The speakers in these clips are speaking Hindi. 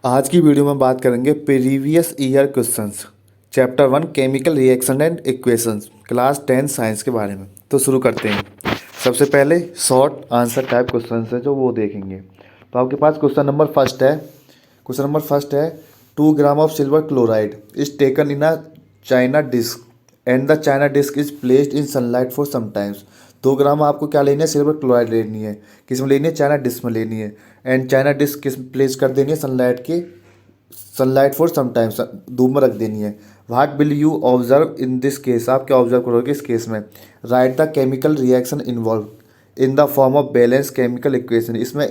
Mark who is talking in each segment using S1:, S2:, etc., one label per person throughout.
S1: आज की वीडियो में बात करेंगे previous year questions chapter 1 chemical reaction and equations class 10 science के बारे में। तो शुरू करते हैं। सबसे पहले शॉर्ट आंसर टाइप क्वेश्चंस है जो वो देखेंगे। तो आपके पास क्वेश्चन नंबर फर्स्ट है 2 gram of silver chloride is taken in a china disc and the china disc is placed in sunlight for some times. 2 gram आपको क्या लेनी है, सिल्वर क्लोराइड लेनी है। किस में लेनी है? चाइना डिस्क में लेनी है। एंड चाइना डिस्क किस प्लेस कर देनी है? सनलाइट फॉर सम टाइम्स, धूप में रख देनी है। What will you observe in this case? आप क्या ऑब्जर्व करोगे इस केस में? Right the chemical reaction involve in the form of balance chemical equation. इसमें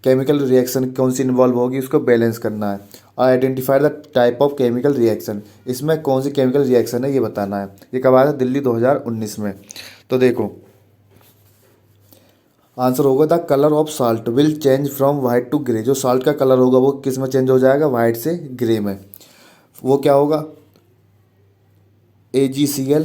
S1: केमिकल रिएक्शन कौन सी इन्वॉल्व होगी उसको बैलेंस करना है। और identify the type of chemical reaction, इसमें कौन सी केमिकल रिएक्शन है ये बताना है। ये कब आया था? दिल्ली 2019 में। तो देखो आंसर होगा the colour of salt will change from white to grey. जो साल्ट का कलर होगा वो किस में चेंज हो जाएगा? वाइट से ग्रे में। वो क्या होगा? AgCl।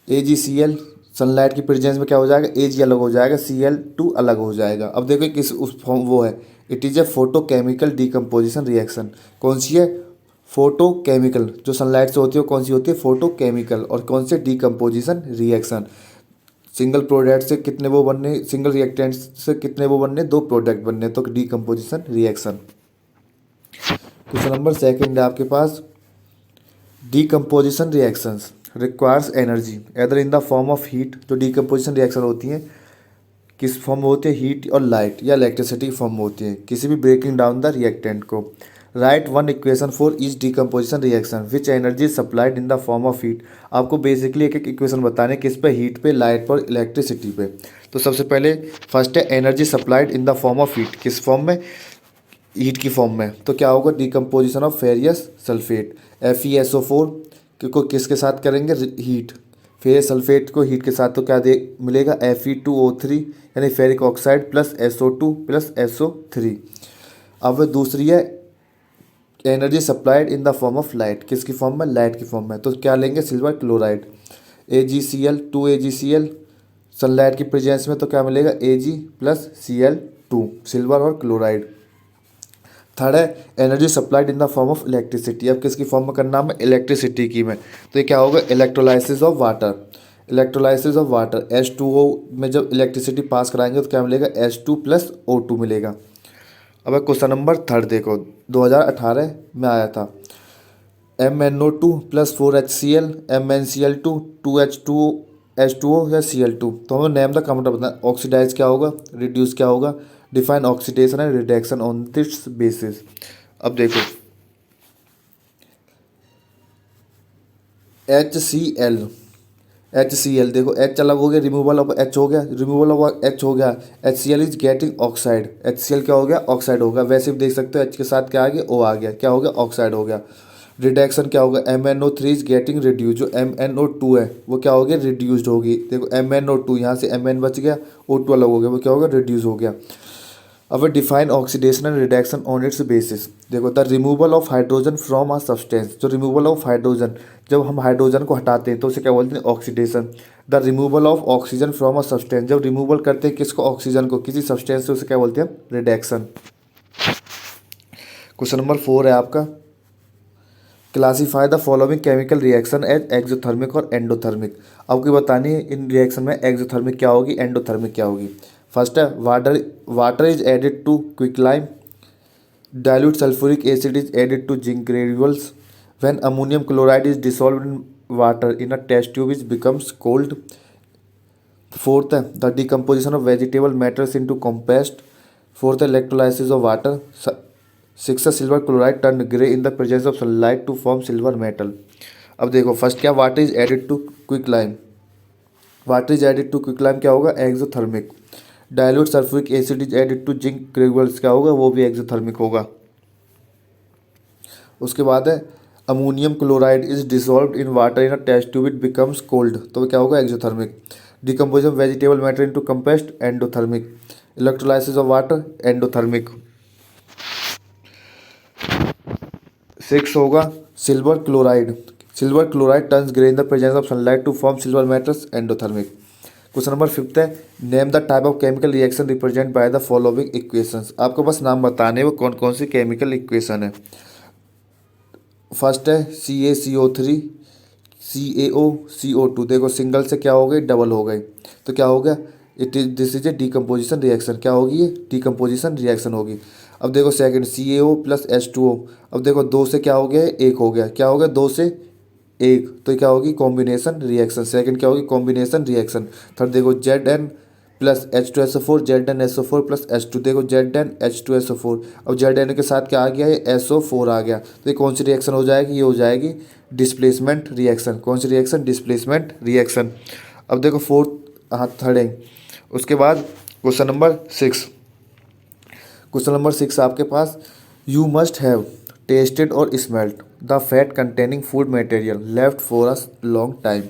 S1: AgCl सनलाइट की प्रेजेंस में क्या हो जाएगा? Ag अलग हो जाएगा, Cl2 अलग हो जाएगा। अब देखो किस उस फॉर्म वो है, it is a photochemical decomposition reaction. कौन सी है? फोटोकेमिकल। जो सनलाइट से होती है वो कौन सी होती है? फोटोकेमिकल। और कौन से? Decomposition reaction. सिंगल प्रोडक्ट से कितने वो बनने, सिंगल रिएक्टेंट से कितने वो बनने? 2 प्रोडक्ट बनने, तो decomposition reaction. Question number second है आपके पास decomposition reactions requires energy either in the form of heat. जो डिकम्पोजिशन रिएक्शन होती हैं किस फॉर्म में होती है? हीट और लाइट या इलेक्ट्रिसिटी फॉर्म में होती है, किसी भी ब्रेकिंग डाउन द रिएक्टेंट को। Right one equation for each decomposition reaction which energy supplied in the form of heat. आपको बेसिकली एक एक इक्वेशन बताने किस पे? हीट पे, लाइट पर, इलेक्ट्रिसिटी पे। तो सबसे पहले फर्स्ट है energy supplied in the form of heat. किस फॉर्म में? हीट की फॉर्म में। तो क्या होगा? Decomposition of ferrous sulphate FeSO4 को किसके साथ करेंगे? हीट। फेरियस सल्फेट को हीट के साथ तो क्या दे मिलेगा? Fe2O3 यानी ferric oxide plus SO2 plus SO3। अब दूसरी है energy supplied in the form of light. किसकी फॉर्म में? लाइट की फॉर्म में। तो क्या लेंगे? Silver chloride AgCl 2AgCl sunlight की प्रेजेंस में तो क्या मिलेगा? Ag प्लस Cl2 सिल्वर और क्लोराइड। थर्ड है energy supplied in the form of electricity. अब किसकी फॉर्म में करना है? इलेक्ट्रिसिटी की में। तो ये क्या होगा? Electrolysis of water. Electrolysis of water H2O में जब इलेक्ट्रिसिटी पास कराएंगे तो क्या मिलेगा? H2 प्लस O2 मिलेगा। अब क्वेश्चन नंबर थर्ड देखो, 2018 में आया था। MnO2 plus 4HCl MnCl2 2H2O या Cl2। तो हमें नेम द कंपाउंड बताना। ऑक्सीडाइज क्या होगा? रिड्यूस क्या होगा? Define oxidation and reduction on this basis. अब देखो HCl देखो H अलग हो गया, रिमूवल ऑफ H हो गया, रिमूवल ऑफ H हो गया, HCl is getting oxide. HCl क्या हो गया? ऑक्साइड हो गया। वैसे भी देख सकते हो H के साथ क्या आ गया? O आ गया। क्या हो गया? ऑक्साइड हो गया। रिडक्शन क्या होगा? MnO3 is getting reduce. जो MnO2 है वो क्या हो गया? रिड्यूस्ड होगी। देखो MnO2 यहाँ से Mn बच गया, O2 अलग हो गया, वो क्या होगा? रिड्यूस हो गया। अब define oxidation and reduction on its basis. देखो the removal of hydrogen from a substance. जो रिमूवल ऑफ हाइड्रोजन, जब हम हाइड्रोजन को हटाते हैं तो उसे क्या बोलते हैं? Oxidation. The removal of oxygen from a substance, जब रिमूवल करते हैं किसको? ऑक्सीजन को, किसी सब्सटेंस से, उसे क्या बोलते हैं? रिडक्शन। क्वेश्चन नंबर 4 है आपका classify the following chemical reaction as exothermic और एंडोथर्मिक। आपको बतानी है इन रिएक्शन में एक्सोथर्मिक क्या होगी, एंडोथर्मिक क्या होगी। फर्स्ट है water is added to quicklime, dilute sulfuric acid is added to zinc granules when ammonium chloride is dissolved in water in a test tube it becomes cold. Fourth है the decomposition of vegetable matters into compost. Fourth है electrolysis of water. Sixth है silver chloride turned grey in the presence of sunlight to form silver metal. अब देखो फर्स्ट क्या? Water is added to quicklime. Water is added to quicklime क्या होगा? Exothermic. Dilute sulphuric acid is added to zinc granules क्या होगा? वो भी एक्सोथर्मिक होगा। उसके बाद है ammonium chloride is dissolved in water in a test tube it becomes cold, तो क्या होगा? Exothermic. Decomposition vegetable matter into compost endothermic. Electrolysis of water endothermic. Six होगा silver chloride. Silver chloride turns grey in the presence of sunlight to form silver matters endothermic. Question number 5 है, name the type of chemical reaction represent by the following equations. आपको बस नाम बताने हैं वो कौन कौन सी केमिकल इक्वेशन है। फर्स्ट है CaCO3 CaO CO2। देखो सिंगल से क्या हो गई, डबल हो गई, तो क्या हो गया, it is this is a decomposition reaction. क्या होगी ये, डीकम्पोजिशन रिएक्शन होगी। अब देखो सेकंड CaO प्लस H2O। अब देखो दो से क्या हो गया, एक हो गया, क्या हो गया, दो से एक, तो क्या होगी, कॉम्बिनेशन रिएक्शन। सेकंड क्या होगी, कॉम्बिनेशन रिएक्शन। थर्ड देखो Zn plus H2SO4 ZnSO4 plus H2। देखो ZnH2SO4। अब Zn के साथ क्या आ गया, ये SO4 आ गया, तो ये कौन सी रिएक्शन हो जाएगी, ये हो जाएगी डिस्प्लेसमेंट रिएक्शन। कौन सी रिएक्शन, डिस्प्लेसमेंट रिएक्शन। अब देखो फोर्थ, हाँ थर्ड है। उसके बाद क्वेश्चन नंबर 6। क्वेश्चन नंबर 6 आपके पास, यू मस्ट हैव टेस्टेड और smelt the fat containing food material left for a long time.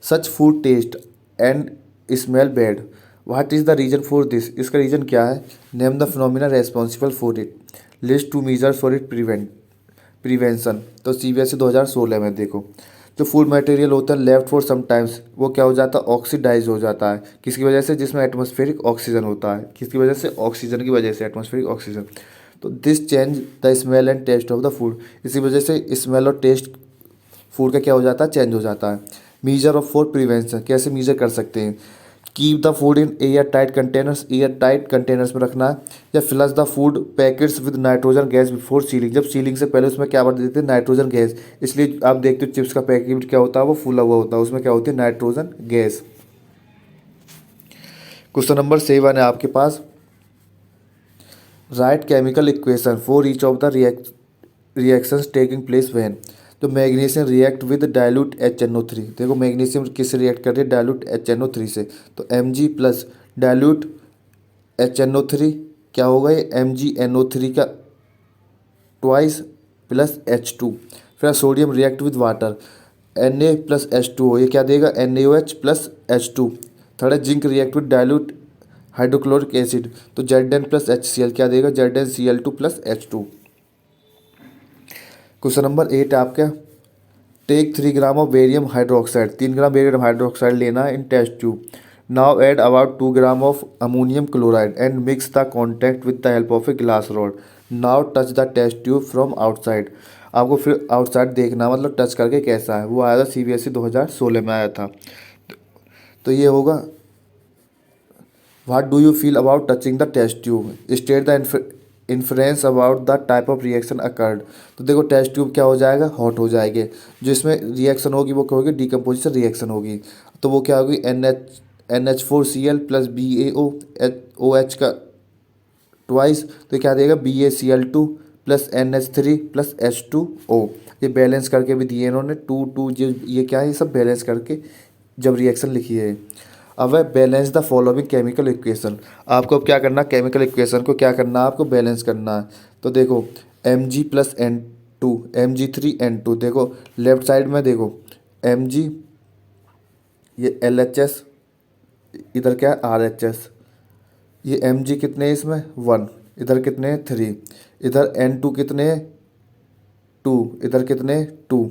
S1: Such food taste and smell bad. What is the reason for this. इसका रीज़न क्या है। Name the phenomena responsible for it. List two measures for it prevention. तो CBSE 2016 में देखो, जो फूड मटेरियल होता है लेफ्ट फॉर सम टाइम्स, वो क्या हो जाता है, ऑक्सीडाइज हो जाता है। किसकी वजह से, जिसमें एटमॉस्फेरिक ऑक्सीजन होता है। किसकी वजह से, ऑक्सीजन की वजह से, एटमॉस्फेरिक ऑक्सीजन। तो this change the smell and taste of the food. इसी वजह से स्मेल और टेस्ट फूड का क्या हो जाता है, चेंज हो जाता है। मीजर ऑफ फॉर प्रिवेंशन, कैसे मीजर कर सकते हैं। Keep the food in air tight containers, air tight containers में रखना है। या flush the food packets with nitrogen gas before ceiling. जब सीलिंग से पहले उसमें क्या भर देते हैं, नाइट्रोजन गैस। इसलिए आप देखते हो चिप्स का पैकेट क्या होता है, वो फूला हुआ होता है, उसमें क्या होती है, नाइट्रोजन गैस। क्वेश्चन नंबर 7 है आपके पास, write chemical equation for each of the reactions taking place when. तो magnesium react with dilute HNO3। देखो मैग्नीशियम किससे रिएक्ट कर रही है, डाइल्यूट HNO3 से। तो Mg प्लस डाइल्यूट HNO3 क्या होगा, ये MgNO3 का ट्वाइस प्लस H2। फिर sodium react with water, Na plus H2O, ये क्या देगा, NaOH प्लस H2। थर्ड है zinc react with dilute hydrochloric acid. तो Zn प्लस HCl क्या देगा, ZnCl2 plus H2। Question number 8 आपका, take 3 gram of barium hydroxide. 3 gram barium hydroxide लेना है in test tube. Now add about 2 gram of ammonium chloride and mix the contact with the help of a glass rod. Now touch the test tube from outside. आपको फिर आउटसाइड देखना, मतलब टच करके कैसा है। वो आया था CBSE 2016 में आया था। तो ये होगा, what do you feel about touching the test tube, state the influence about the type of reaction occurred. तो देखो टेस्ट ट्यूब क्या हो जाएगा, हॉट हो जाएंगे। जो इसमें रिएक्शन होगी वो क्या होगी, डीकम्पोजिशन रिएक्शन होगी। तो वो क्या होगी, NH4Cl प्लस BaOH का ट्वाइस, तो क्या देगा, BaCl2 plus NH3 plus H2O। ये बैलेंस करके भी दिए इन्होंने, 2 जो ये क्या है, ये सब बैलेंस करके जब रिएक्शन लिखी है। अब है balance the following chemical equation. आपको अब क्या करना, केमिकल इक्वेशन को क्या करना है, आपको बैलेंस करना है। तो देखो Mg प्लस N2 Mg3N2। देखो लेफ्ट साइड में देखो Mg, ये LHS, इधर क्या है RHS। ये Mg कितने हैं इसमें 1, इधर कितने हैं 3, इधर N2 कितने हैं 2, इधर कितने हैं 2।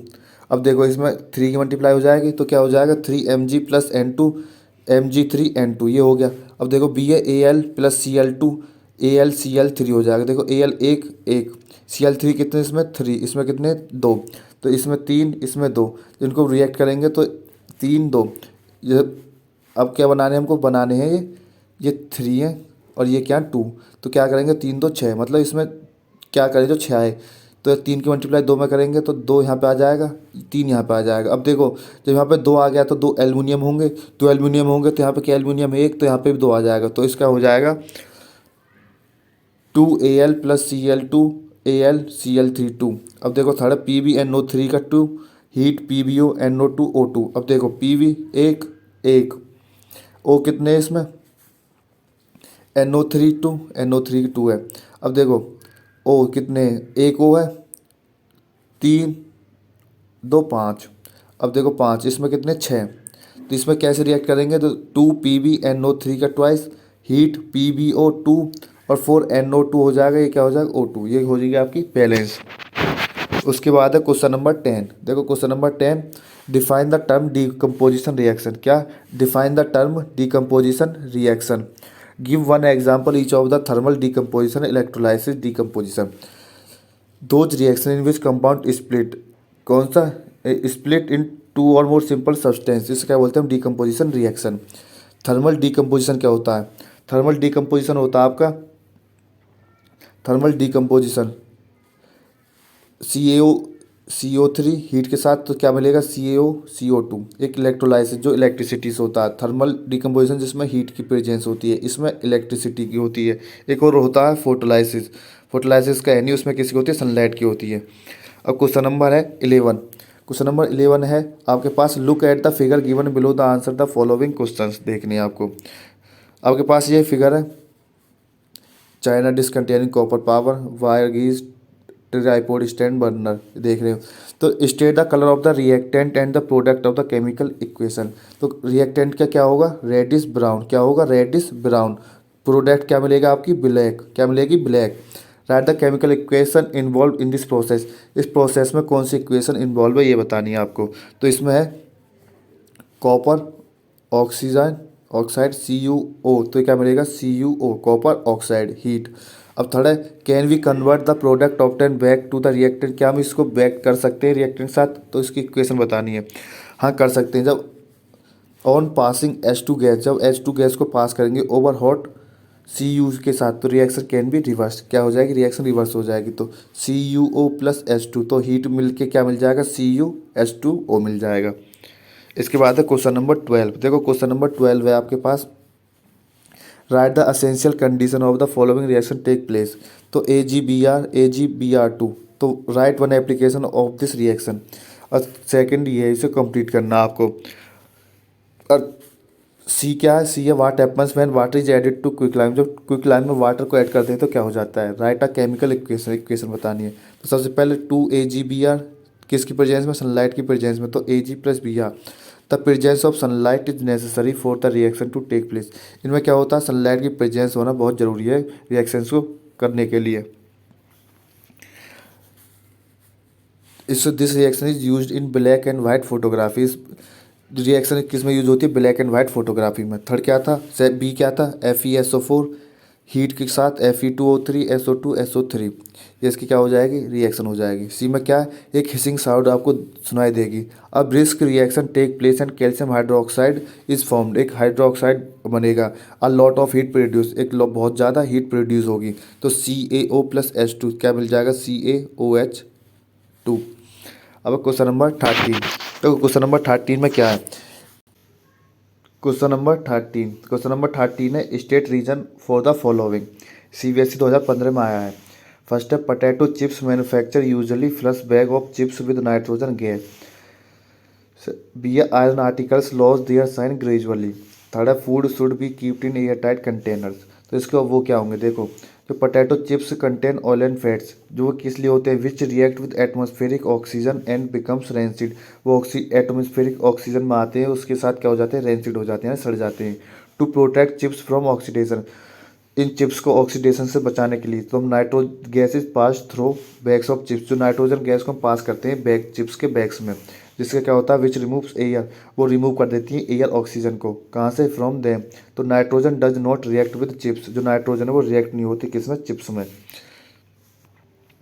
S1: अब देखो इसमें 3 की मल्टीप्लाई हो जाएगी, तो क्या हो जाएगा 3Mg प्लस N2 Mg3N2, ये हो गया। अब देखो बी है Al प्लस Cl2 AlCl3 हो जाएगा। देखो Al एक एक, Cl3 कितने इसमें 3, इसमें कितने 2, तो इसमें 3, इसमें 2। इनको रिएक्ट करेंगे तो 3 2, ये अब क्या बनाने हमको, बनाने हैं ये 3 है और ये क्या 2। तो क्या करेंगे 3 2 6, मतलब इसमें क्या करें जो 6 है, तो 3 की मल्टीप्लाई 2 में करेंगे तो 2 यहाँ पे आ जाएगा, 3 यहाँ पे आ जाएगा। अब देखो जब यहाँ पे 2 आ गया तो 2 एल्युमिनियम होंगे, 2 एल्युमिनियम होंगे तो यहाँ पे क्या एल्युमिनियम है 1, तो यहाँ पे भी 2 आ जाएगा। तो इसका हो जाएगा 2Al प्लस Cl2 AlCl3 2। अब देखो थर्ड PbNO3 का 2, हीट PbONO2O2। अब देखो Pb एक एक, O कितने हैं इसमें, NO3 2, NO3 2 है। अब देखो O कितने, एक O है, 3 2 5। अब देखो 5, इसमें कितने 6। तो इसमें कैसे रिएक्ट करेंगे, तो 2PbNO3 का ट्वाइस, हीट PbO2 और 4NO2 हो जाएगा, ये क्या हो जाएगा O2। ये हो जाएगी आपकी बैलेंस। उसके बाद है क्वेश्चन नंबर 10। देखो question number 10, define the term decomposition reaction. क्या? Define the term decomposition reaction. Give one example each of the thermal decomposition, electrolysis, decomposition. Those reaction in which compound split. कौन सा? स्प्लिट इन टू और मोर सिंपल सब्सटेंस, इसे क्या बोलते हैं हम? Decomposition reaction. थर्मल डीकम्पोजिशन क्या होता है? थर्मल डीकम्पोजिशन होता है आपका, थर्मल डीकम्पोजिशन CO3 हीट के साथ तो क्या मिलेगा? CO2। एक इलेक्ट्रोलाइसिस जो इलेक्ट्रिसिटी से होता है। थर्मल डिकम्पोजिशन जिसमें हीट की प्रेजेंस होती है, इसमें इलेक्ट्रिसिटी की होती है। एक और होता है फोटोलाइसिस। फोटोलाइसिस का यानी उसमें किसकी होती है? सनलाइट की होती है। अब क्वेश्चन नंबर है 11। क्वेश्चन नंबर 11 है आपके पास, look at the figure given below the answer the following questions. देखने हैं आपको। आपके पास ये फिगर है, china dish containing copper powder, wire gauze, tripod stand, burner. देख रहे हो? तो state the colour of the reactant and the product of the chemical equation. तो रिएक्टेंट का क्या होगा? Reddish brown. क्या होगा? Reddish brown. प्रोडक्ट क्या मिलेगा आपकी? ब्लैक। क्या मिलेगी? Black. Right the chemical equation involve in this process. इस प्रोसेस में कौन सी इक्वेशन इन्वॉल्व है ये बतानी है आपको। तो इसमें है कॉपर ऑक्सीजन ऑक्साइड CuO, तो क्या मिलेगा? CuO, copper oxide, heat. अब थर्ड है, can we convert the product obtain back to the reactant. क्या हम इसको बैक कर सकते हैं रिएक्टेंट के साथ? तो इसकी इक्वेशन बतानी है। हाँ कर सकते हैं। जब ऑन पासिंग H2 गैस, जब H2 गैस को पास करेंगे ओवर हॉट Cu के साथ, तो रिएक्शन कैन बी रिवर्स। क्या हो जाएगी? रिएक्शन रिवर्स हो जाएगी। तो CuO प्लस H2, तो हीट मिलके क्या मिल जाएगा? CuH2O मिल जाएगा। इसके बाद है क्वेश्चन नंबर 12। देखो क्वेश्चन नंबर 12 है आपके पास, write the essential condition of the following reaction take place. तो AgBr2, तो write one application of this reaction. और सेकंड ये है, इसे कंप्लीट करना आपको। और सी क्या है? सी है what happens when water is added to quicklime. जब क्विकलाइम में वाटर को ऐड करते हैं तो क्या हो जाता है? Write a chemical equation, equation बतानी है। तो सबसे पहले 2Agbr किसकी प्रेजेंस में? सनलाइट की प्रेजेंस में, तो Ag+Br। The presence of sunlight is necessary for the reaction to take place. इनमें क्या होता है? सनलाइट की प्रेजेंस होना बहुत जरूरी है रिएक्शंस को करने के लिए। इस this reaction is used in black and white photography. Reaction किस में यूज होती है? ब्लैक एंड वाइट फोटोग्राफी में। थर्ड क्या था? बी क्या था? FeSO4 हीट के साथ Fe2O3 SO2 SO3, ये इसकी क्या हो जाएगी? रिएक्शन हो जाएगी। सी में क्या है? एक हिसिंग साउंड आपको सुनाई देगी। अब brisk reaction take place and calcium hydroxide is formed. एक हाइड्रोक्साइड बनेगा। A lot of heat produce, बहुत ज़्यादा हीट प्रोड्यूस होगी। तो CaO+H2 क्या मिल जाएगा? CaOH2। अब क्वेश्चन नंबर 13। तो क्वेश्चन नंबर 13 में क्या है? क्वेश्चन नंबर 13 है, state reason for the following. CBSE 2015 में आया है। फर्स्ट है, potato chips manufacture usually flush bag of chips with nitrogen gas. B है, iron articles loss their shine gradually. Third है, food should be keeped in air tight containers. तो इसके वो क्या होंगे? देखो, जो potato chips contain oil and fats, जो किस लिए होते हैं? Which react with atmospheric oxygen and becomes rancid. वो एटमॉस्फेरिक ऑक्सीजन में आते हैं, उसके साथ क्या हो जाते हैं? रेंसिड हो जाते हैं, सड़ जाते हैं। To protect chips from oxidation, इन चिप्स को ऑक्सीडेशन से बचाने के लिए, तो हम nitro gases pass through bags of chips, जो नाइट्रोजन गैस को हम पास करते हैं बैग चिप्स के बैग्स में, जिससे क्या होता है? विच रिमूव्स एयर, वो रिमूव कर देती है एयर ऑक्सीजन को। कहाँ से? From them. तो nitrogen does not react with chips, जो नाइट्रोजन है वो रिएक्ट नहीं होती किसमें? चिप्स में।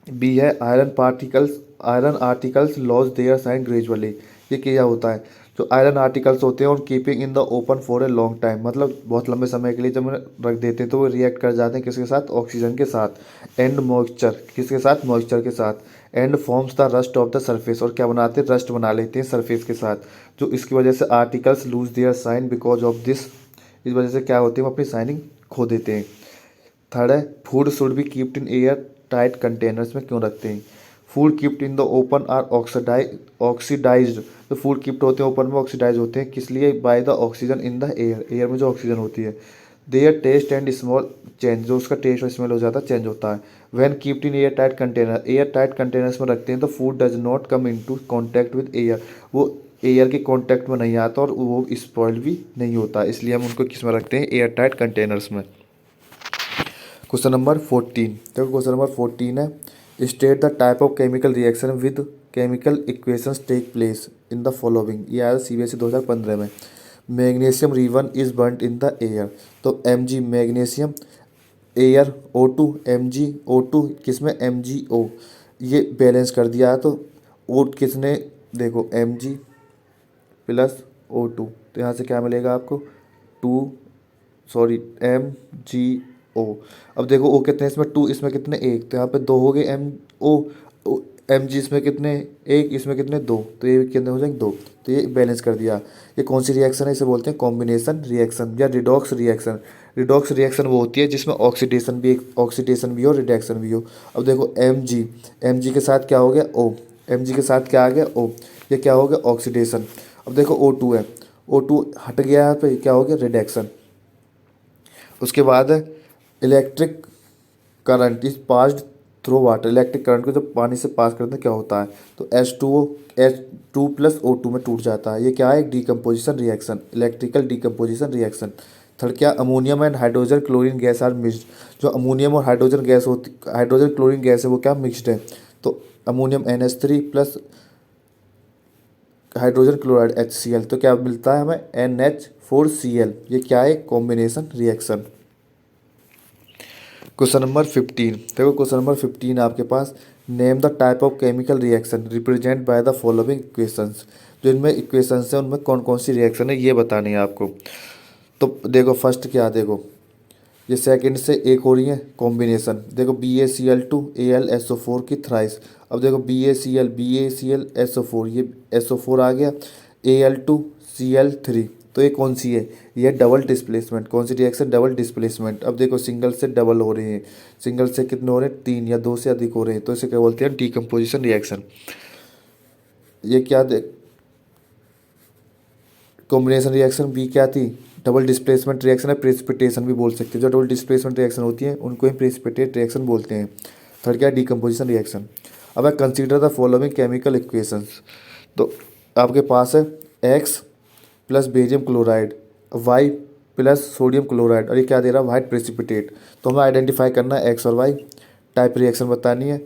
S1: बी है, iron articles loss their shine gradually. ये क्या होता है? जो आयरन आर्टिकल्स होते हैं और keeping in the open for a long time, मतलब बहुत लंबे समय के लिए जब रख देते हैं तो वो रिएक्ट कर जाते हैं किसके साथ? ऑक्सीजन के साथ। एंड मॉइस्चर, किसके साथ? मॉइस्चर के साथ। And forms the rust of the surface, और क्या बनाते हैं? रस्ट बना लेते हैं सरफेस के साथ, जो इसकी वजह से articles lose their shine because of this. इस वजह से क्या होती है? वो अपनी साइनिंग खो देते हैं। थर्ड है, food should be keeped in air tight containers में क्यों रखते हैं? Food kept in the open are oxidised. तो फूड कीप्ड होते हैं ओपन में, ऑक्सीडाइज होते हैं किस लिए? By the oxygen in the air, air में जो ऑक्सीजन होती है। Their taste and smell change, जो उसका टेस्ट और स्मेल हो जाता है, चेंज होता है। When keeped in air tight container, air tight containers में रखते हैं तो food does not come into contact with air, वो एयर के कांटेक्ट में नहीं आता और वो स्पॉइल भी नहीं होता, इसलिए हम उनको किस में रखते हैं? एयर टाइट कंटेनर्स में। Question number 14। देखो क्वेश्चन नंबर 14 है, state the type of chemical reaction with chemical equations take place in the following. ये आया CBSE 2015 में। Magnesium ribbon is burned in the air. तो Mg magnesium, air O2, MgO2 किसमें MgO, ये बैलेंस कर दिया है। तो ओ किसने, देखो Mg प्लस O2, तो यहाँ से क्या मिलेगा आपको, टू, सॉरी MgO। अब देखो O कितने, इसमें 2, इसमें कितने 1, तो यहाँ पे 2 हो गए MO, Mg इसमें कितने 1, इसमें कितने 2, तो ये कितने हो जाएंगे 2। तो ये बैलेंस कर दिया। ये कौन सी रिएक्शन है, इसे बोलते हैं कॉम्बिनेशन रिएक्शन या रिडॉक्स रिएक्शन। रिडॉक्स रिएक्शन वो होती है जिसमें ऑक्सीडेशन भी हो, रिडक्शन भी हो। अब देखो Mg के साथ क्या हो गया O, Mg के साथ क्या आ गया O, ये क्या हो गया ऑक्सीडेशन। अब देखो O2 है, O2 हट गया यहाँ पे, क्या हो गया रिडक्शन। उसके बाद electric current is passed through water. Electric current को जब पानी से पास करते हैं क्या होता है, तो H2 प्लस O2 में टूट जाता है। ये क्या है, decomposition reaction, electrical decomposition reaction. Third क्या, ammonium and hydrogen chlorine gas are mixed. जो अमोनियम और हाइड्रोजन गैस होती, हाइड्रोजन क्लोरीन गैस है वो क्या मिक्सड है। तो ammonium NH3 plus hydrogen chloride HCl, तो क्या मिलता है हमें NH4Cl। ये क्या है, कॉम्बिनेशन रिएक्शन। क्वेश्चन नंबर 15, देखो क्वेश्चन नंबर 15 आपके पास, name the type of chemical reaction represent by the following equations. जो इनमें इक्वेशंस हैं उनमें कौन कौन सी रिएक्शन है ये बतानी है आपको। तो देखो फर्स्ट क्या, देखो ये सेकंड से एक हो रही है कॉम्बिनेशन, देखो BaCl2 AlSO4 की थ्राइस। अब देखो BaCl ये SO4 आ गया, Al2Cl3, तो ये कौन सी है, ये डबल डिस्प्लेसमेंट। कौन सी रिएक्शन, डबल डिस्प्लेसमेंट। अब देखो सिंगल से डबल हो रहे हैं, सिंगल से कितने हो रहे हैं 3 या 2 से अधिक हो रहे हैं, तो इसे क्या बोलते हैं, डिकम्पोजिशन रिएक्शन। ये क्या कॉम्बिनेशन रिएक्शन बी क्या थी, डबल डिस्प्लेसमेंट रिएक्शन है, प्रेसिपिटेशन भी बोल सकते हैं। जो डबल डिस्प्लेसमेंट रिएक्शन होती है उनको ही प्रेसिपिटेट रिएक्शन बोलते हैं। थर्ड क्या, डिकम्पोजिशन रिएक्शन। अब consider the following chemical equations. तो आपके पास है X plus barium chloride, Y plus sodium chloride, और ये क्या दे रहा है, वाइट प्रेसिपिटेट। तो हमें आइडेंटिफाई करना है एक्स और वाई, टाइप रिएक्शन बतानी है।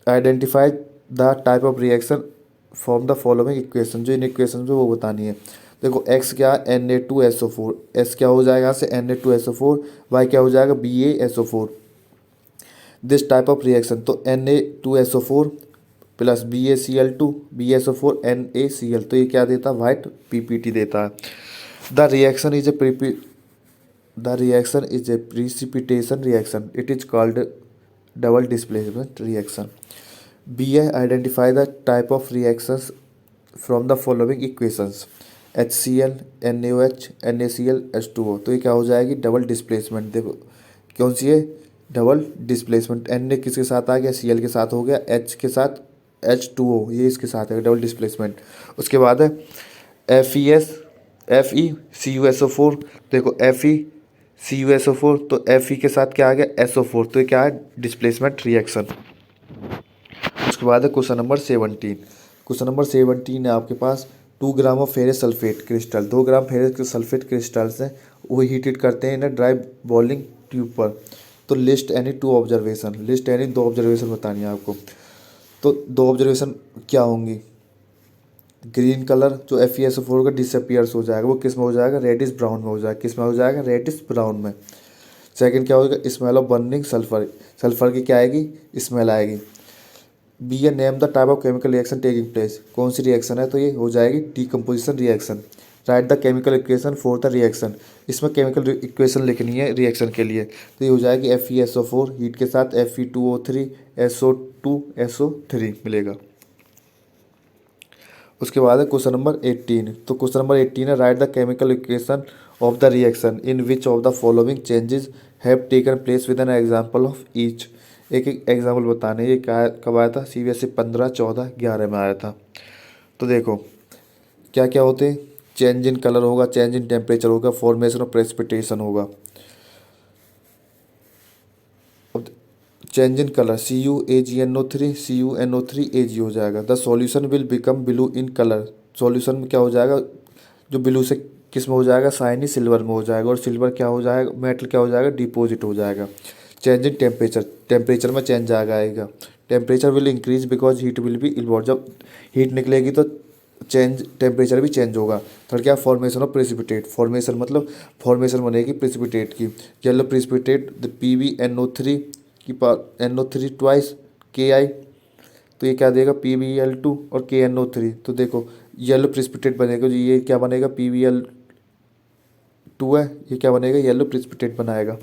S1: Identify the type of reaction form the following equation. जो इन इक्वेशन जो वो बतानी है। देखो एक्स क्या, Na2SO4, एस क्या हो जाएगा यहाँ से Na2SO4, वाई क्या हो जाएगा BaSO4। This type of reaction, तो Na2SO4 plus BaCl2 BaSO4 NaCl, तो ये क्या देता है, वाइट PPT देता है। The reaction is a precipitation reaction, it is called double displacement reaction. B है, identify the type of reactions from the following equations. HCl NaOH NaCl H2O, तो ये क्या हो जाएगी, डबल डिस्प्लेसमेंट। देखो कौन सी है, डबल डिस्प्लेसमेंट। Na किसके साथ आ गया, Cl के साथ हो गया, H के साथ H2O, ये इसके साथ है डबल डिस्प्लेसमेंट। उसके बाद है FeCuSO4, देखो FeCuSO4, तो Fe के साथ क्या आ गया SO4, तो ये क्या है, डिस्प्लेसमेंट रिएक्शन। उसके बाद है क्वेश्चन नंबर 17। क्वेश्चन नंबर 17 है आपके पास, 2 gram of ferrous sulphate crystal, 2 gram ferrous sulphate crystals हैं, वो हीटेड करते हैं इन्हें ड्राई बॉइलिंग ट्यूब पर। तो list any 2 observation, list any 2 observation बतानी है आपको। तो 2 ऑब्जर्वेशन क्या होंगी, ग्रीन कलर जो FeSO4 का डिसअपियर्स हो जाएगा, वो किस में हो जाएगा, रेडिश ब्राउन में हो जाएगा। किस में हो जाएगा, रेडिश ब्राउन में। सेकंड क्या होगा, smell of burning sulphur, sulphur की क्या आएगी, स्मेल आएगी। बी है, name the type of chemical reaction taking place, कौन सी रिएक्शन है, तो ये हो जाएगी decomposition reaction. Right the chemical equation for the reaction, इसमें केमिकल इक्वेशन लिखनी है रिएक्शन के लिए। तो ये हो जाएगी FeSO4 हीट के साथ Fe2O3 SO2 SO3 मिलेगा। उसके बाद है क्वेश्चन नंबर 18। तो क्वेश्चन नंबर 18 है, write the chemical equation of the reaction in which of the following changes have taken place with an example of each. एक एक एग्जाम्पल बताने, ये क्या कब आया था, CBSE 15, 14, 11 में आया था। तो देखो क्या क्या होते हैं, चेंज इन कलर होगा, चेंज इन टेम्परेचर होगा, फॉर्मेशन ऑफ प्रेसिपिटेशन होगा। अब चेंज इन कलर CuAgNO3 हो जाएगा। The solution will become blue in colour, solution में क्या हो जाएगा, जो ब्लू से किस में हो जाएगा, शाइनी सिल्वर में हो जाएगा। और सिल्वर क्या हो जाएगा, मेटल क्या हो जाएगा, डिपॉजिट हो जाएगा। चेंज इन टेम्परेचर, टेम्परेचर में चेंज आ आएगा। Temperature will increase because heat will be involve, जब हीट निकलेगी तो चेंज टेम्परेचर भी चेंज होगा। थर्ड क्या, फॉर्मेशन ऑफ प्रेसिपिटेट, फॉर्मेशन मतलब फॉर्मेशन बनेगी प्रेसिपिटेट की। येलो प्रेसिपिटेट द PbNO3 की पावर NO3 ट्वाइस Ki, तो ये क्या देगा PbL2 और KNO3। तो देखो येलो प्रेसिपिटेट बनेगा, जो ये क्या बनेगा PbL2 है, ये क्या बनेगा येलो प्रेसिपिटेट बनाएगा।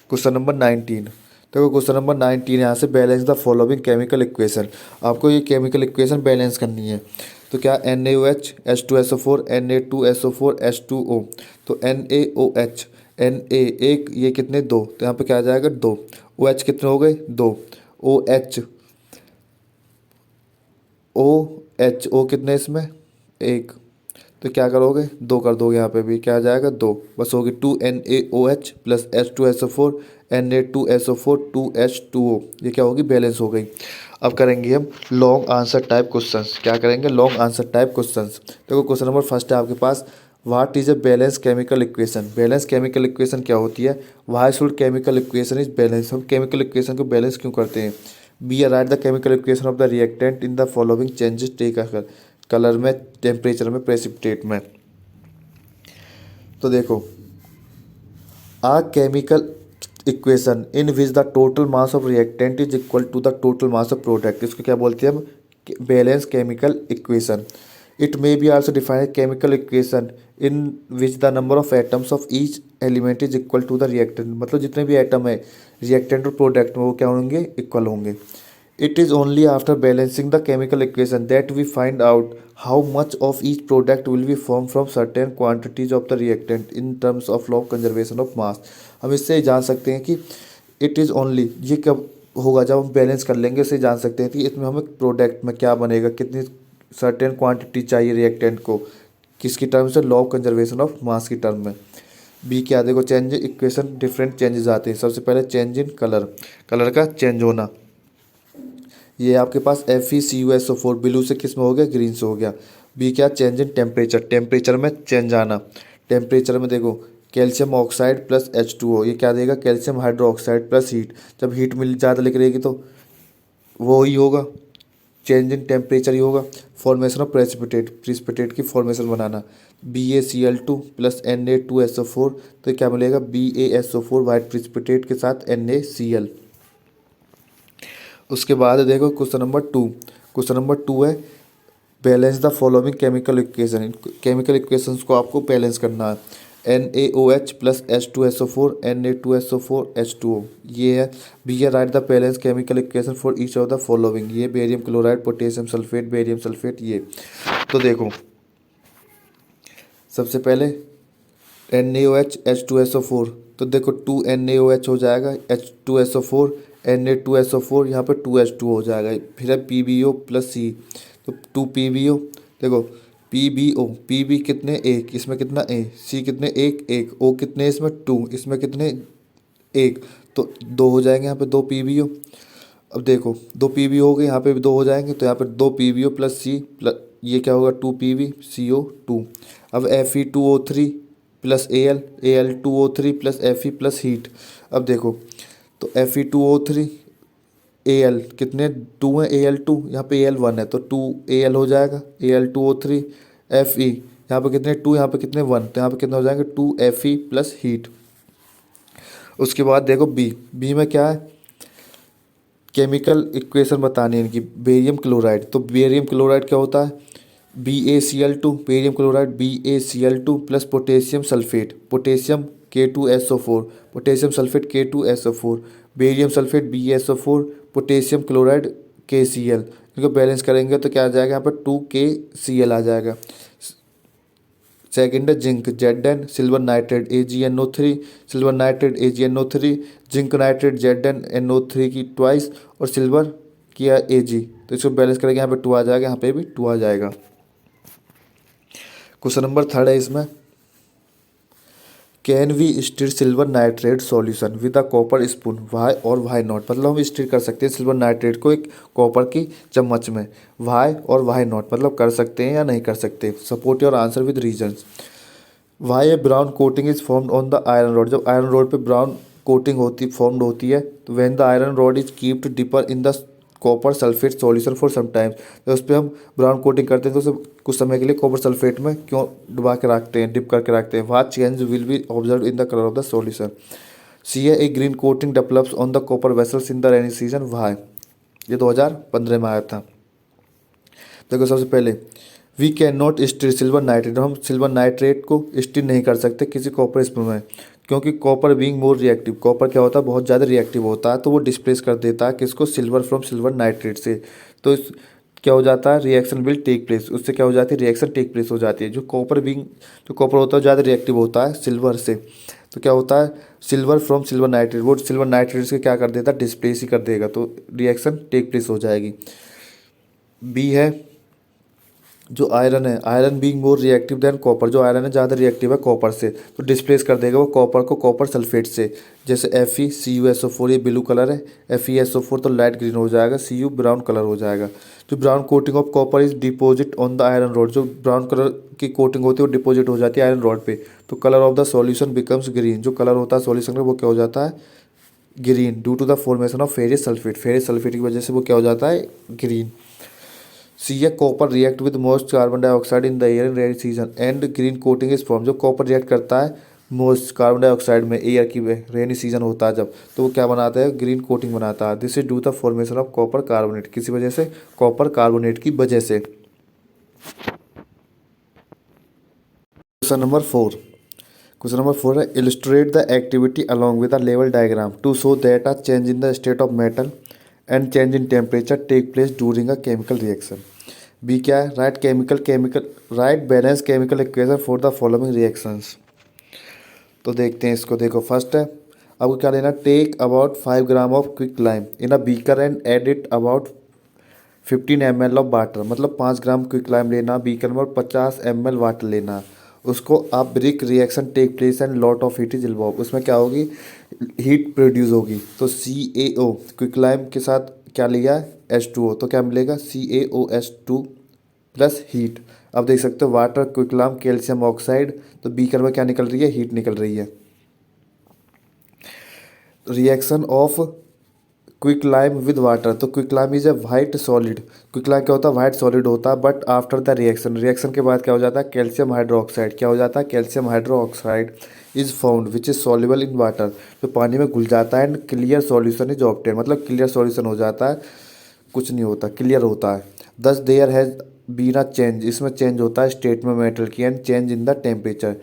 S1: क्वेश्चन नंबर 19, देखो क्वेश्चन नंबर 19 यहाँ से balance the following chemical equation, आपको ये केमिकल इक्वेशन बैलेंस करनी है। तो क्या NaOH H2SO4 Na2SO4 H2O, तो NaOH Na एक, ये कितने दो, तो यहाँ पे क्या आ जाएगा दो, OH कितने हो गए दो, OH O कितने इसमें एक, तो क्या करोगे दो कर दोगे, यहाँ पे भी क्या आ जाएगा दो, बस होगी 2NaOH plus H2SO4 Na2SO4 2H2O, ये क्या होगी बैलेंस हो गई। अब करेंगे हम लॉन्ग आंसर टाइप क्वेश्चंस, क्या करेंगे लॉन्ग आंसर टाइप क्वेश्चंस। देखो क्वेश्चन नंबर फर्स्ट है आपके पास, what is a balance chemical equation, balance chemical equation क्या होती है, why should chemical equation is balance, हम केमिकल इक्वेशन को बैलेंस क्यों करते हैं। B write the chemical equation of the reactant in the following changes take occur, colour में, टेम्परेचर में, प्रेसिपिटेट में। तो देखो a chemical equation in which the total mass of reactant is equal to the total mass of product, इसको क्या बोलते हैं हम balance chemical equation. It may be also define chemical equation in which the number of atoms of each element is equal to the reactant, मतलब जितने भी एटम है रिएक्टेंट और प्रोडक्ट में वो क्या होंगे इक्वल होंगे। It is only after balancing the chemical equation that we find out how much of each product will be formed from certain quantities of the reactant in terms of law of conservation of mass। हम इससे जान सकते हैं कि it is only, ये कब होगा जब हम बैलेंस कर लेंगे, इससे जान सकते हैं कि इसमें हमें प्रोडक्ट में क्या बनेगा, कितनी सर्टेन क्वांटिटी चाहिए रिएक्टेंट को, किसकी टर्म से law of conservation of mass की टर्म में। बी क्या देखो चेंज इक्वेशन डिफरेंट चेंजेस आते हैं। सबसे पहले चेंज इन कलर, कलर का चेंज होना, ये आपके पास FeCuSO4 ब्लू से किस में हो गया ग्रीन से हो गया। बी क्या चेंज इन टेम्परेचर, टेम्परेचर में चेंज आना, टेम्परेचर में देखो कैल्शियम ऑक्साइड प्लस H2O, ये क्या देगा कैल्शियम हाइड्रोक्साइड प्लस हीट, जब हीट मिल ज़्यादा लिख रहेगी तो वो ही होगा चेंज इन टेम्परेचर ही होगा। फॉर्मेशन ऑफ प्रेसिपिटेट, प्रेसिपिटेट की फॉर्मेशन बनाना, BaCl2 प्लस Na2SO4, तो क्या मिलेगा BaSO4 वाइट प्रेसिपिटेट के साथ NaCl। उसके बाद देखो क्वेश्चन नंबर 2, क्वेश्चन नंबर 2 है balance the following chemical equation, chemical equations को आपको बैलेंस करना है। NaOH plus H2SO4 Na2SO4 H2O, ये है। बी है write the balance chemical equation for each of the following, ये barium chloride potassium sulphate barium sulphate ये। तो देखो सबसे पहले NaOH H2SO4, तो देखो 2NaOH हो जाएगा H2SO4 Na2SO4, यहाँ पे 2H2 हो जाएगा, फिर है PbO प्लस C, तो 2PbO, देखो PbO कितने एक, इसमें कितना A, C कितने एक एक, O कितने इसमें 2, इसमें कितने एक, तो 2 हो जाएंगे यहाँ पे 2 PbO। अब देखो 2 PbO हो गए, यहाँ पे भी 2 हो जाएंगे, तो यहाँ पे 2 PbO प्लस C प्लस ये क्या होगा 2PbCO2। अब Fe2O3 plus Al2O3 plus Fe plus heat. अब देखो तो Fe2O3 Al कितने 2 हैं, Al2 यहाँ पे Al1 है तो 2Al हो जाएगा, Al2O3 Fe यहाँ पे कितने 2, यहाँ पे कितने 1, तो यहाँ पे कितने हो जाएंगे 2Fe प्लस हीट। उसके बाद देखो बी में क्या है केमिकल इक्वेशन बतानी है इनकी, बेरियम क्लोराइड, तो बेरियम क्लोराइड क्या होता है BaCl2, barium chloride BaCl2 plus potassium sulphate, potassium K2SO4, potassium sulphate K2SO4, barium sulphate BaSO4, potassium chloride KCl, इनको बैलेंस करेंगे तो क्या आ जाएगा यहाँ पर 2KCl आ जाएगा। सेकेंड है zinc Zn, silver nitrate AgNO3, silver nitrate AgNO3, zinc nitrate ZnNO3 की ट्वाइस और सिल्वर किया Ag, तो इसको बैलेंस करेंगे यहाँ पे 2 आ जाएगा, यहाँ पे भी 2 आ जाएगा। क्वेश्चन नंबर 3 है इसमें, can we stir silver nitrate solution with a copper spoon, why और वाई नॉट, मतलब हम स्टीर कर सकते हैं सिल्वर नाइट्रेट को एक कॉपर की चम्मच में, वाई और वाई नॉट मतलब कर सकते हैं या नहीं कर सकते। Support your answer with reasons. Why a brown coating is formed on the iron rod, जब आयरन रॉड पे ब्राउन कोटिंग होती फॉर्म्ड होती है तो when the iron rod is kept dipped in the copper sulphate solution for some times, तो उस पर हम ब्राउन कोटिंग करते हैं तो उसे कुछ समय के लिए कॉपर सल्फेट में क्यों डुबा के रखते हैं, डिप करके रखते हैं, वहाँ change will be observe in the colour of the solution. C a green coating develops on the copper vessels in the rainy season, why, ये 2015 में आया था। देखो सबसे पहले we can not stir silver nitrate, हम सिल्वर नाइट्रेट को स्टील नहीं कर सकते किसी कॉपर स्पून में, क्योंकि copper being more reactive, copper क्या होता है बहुत ज़्यादा रिएक्टिव होता है, तो वो डिस्प्लेस कर देता है किसको, सिल्वर फ्रॉम सिल्वर नाइट्रेट से। तो क्या हो जाता है, रिएक्शन विल टेक प्लेस, उससे क्या हो जाती है, रिएक्शन टेक प्लेस हो जाती है। जो कॉपर होता है ज़्यादा रिएक्टिव होता है सिल्वर से, तो क्या होता है, सिल्वर फ्रॉम सिल्वर नाइट्रेट, वो सिल्वर नाइट्रेट से क्या कर देता है, डिस्प्लेस ही कर देगा, तो रिएक्शन टेक प्लेस हो जाएगी। बी है जो आयरन है, iron being more reactive than copper, जो आयरन है ज़्यादा रिएक्टिव है कॉपर से, तो डिस्प्लेस कर देगा वो कॉपर को कॉपर सल्फेट से। जैसे FeCuSO4 ये ब्लू कलर है, FeSO4 तो लाइट ग्रीन हो जाएगा, Cu ब्राउन कलर हो जाएगा। जो brown coating of copper is deposit on the iron rod, जो ब्राउन कलर की कोटिंग होती है वो डिपोजिट हो जाती है आयरन रॉड पे, तो colour of the solution becomes green, जो कलर होता है सॉल्यूशन का वो क्या हो जाता है, green, due to the formation of ferrous sulphate, ferrous sulphate की वजह से वो क्या हो जाता है, green. C a copper react with moist carbon dioxide in the air in rainy season and green coating is form, जो कॉपर रिएक्ट करता है मोस्ट कार्बन डाइऑक्साइड में एयर की में, रेनी सीजन होता है जब, तो वो क्या बनाता है, ग्रीन कोटिंग बनाता है। This is due the formation of copper carbonate, किसी वजह से, कॉपर कार्बोनेट की वजह से। क्वेश्चन नंबर 4 है illustrate the activity along with the लेवल diagram to show that a change in the state of metal and change in temperature take place during a chemical reaction. B क्या है, write balance chemical equation for the following reactions. तो देखते हैं इसको, देखो फर्स्ट है आपको क्या लेना, take about 5 gram of quick lime in a beaker and add it about 15 ml of water, मतलब 5 ग्राम क्विक लाइम लेना बीकर में और 50 ml वाटर लेना, उसको आप brisk reaction take place and lot of heat is involve, उसमें क्या होगी, हीट प्रोड्यूस होगी। तो CaO क्विक लाइम के साथ क्या लिया, H2O, तो क्या मिलेगा, CaOH2 प्लस हीट। अब देख सकते हो water quick lime calcium oxide, तो बीकर में क्या निकल रही है, हीट निकल रही है। Reaction of quick lime with water, तो quick lime is a white solid, quick lime क्या होता है, वाइट सॉलिड होता है, बट आफ्टर द रिएक्शन के बाद क्या हो जाता है, कैल्शियम हाइड्रोक्साइड, क्या हो जाता है, calcium hydroxide is found which is soluble in water, तो पानी में घुल जाता है and clear solution is obtain, मतलब क्लियर सॉल्यूशन हो जाता है, कुछ नहीं होता, क्लियर होता है। Thus there has been a change, इसमें चेंज होता है स्टेट में मेटल की and change in the temperature,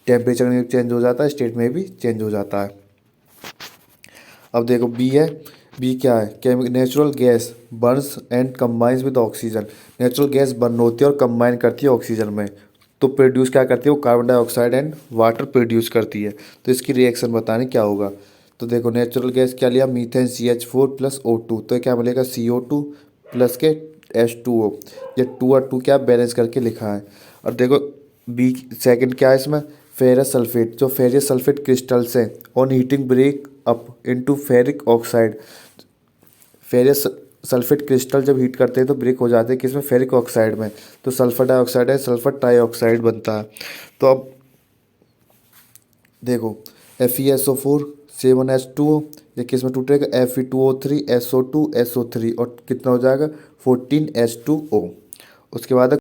S1: temperature में चेंज हो जाता है, स्टेट में भी चेंज हो जाता है। अब देखो बी है, बी क्या है, natural gas Burns and combines with oxygen, natural gas burn होती है और कंबाइन करती है ऑक्सीजन में, तो प्रोड्यूस क्या करती है वो, carbon dioxide and water produce करती है, तो इसकी रिएक्शन बताने क्या होगा। तो देखो नेचुरल गैस क्या लिया, मीथेन CH4 प्लस O2, तो क्या मिलेगा, CO2 प्लस के H2O, ये 2 और 2 क्या बैलेंस करके लिखा है। और देखो बी सेकंड क्या है इसमें, फेरस सल्फेट, जो फेरस सल्फेट क्रिस्टल्स हैं on heating break up into ferric oxide, ferrous sulphate crystal जब हीट करते हैं तो ब्रेक हो जाते हैं किसमें, फेरिक ऑक्साइड में, तो सल्फर डाइऑक्साइड है, सल्फर ट्राइऑक्साइड बनता है। तो अब देखो FeSO4 7H2O, ये किस में टूटेगा, Fe2O3 SO2 SO3 और कितना हो जाएगा 14H2O। उसके बाद